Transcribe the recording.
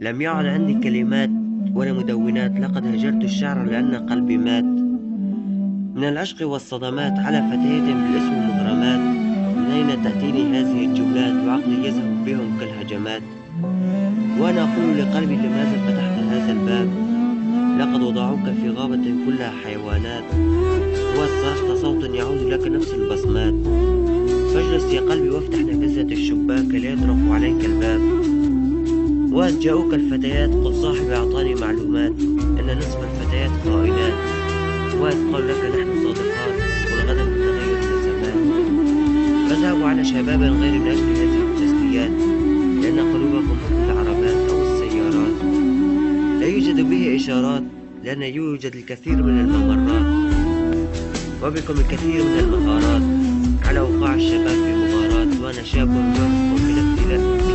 لم يعد عندي كلمات ولا مدونات، لقد هجرت الشعر لأن قلبي مات من العشق والصدمات على فتيات بالاسم مغرمات. من أين تأتيني هذه الجملات وعقلي يذهب بهم كالهجمات؟ وأنا أقول لقلبي لماذا فتحت هذا الباب؟ لقد وضعوك في غابة كلها حيوانات، وصرخت صوت يعود لك نفس البصمات. فاجلس يا قلبي وافتح نافذة الشباك ليطرق عليك الباب. وإذ جاءوك الفتيات قل صاحبي أعطاني معلومات أن نصف الفتيات خائنات. وإذ قالوا لك نحن صادقات قل غدا متغير النسمات. فاذهبوا على شباب غير من أجل هذه التسليات، لأن قلوبكم مثل العربات أو السيارات، لا يوجد به إشارات لأن يوجد الكثير من الممرات، وبكم الكثير من المهارات على وقاع الشباب في مغاراة. وأنا شاب مرفق بنفسي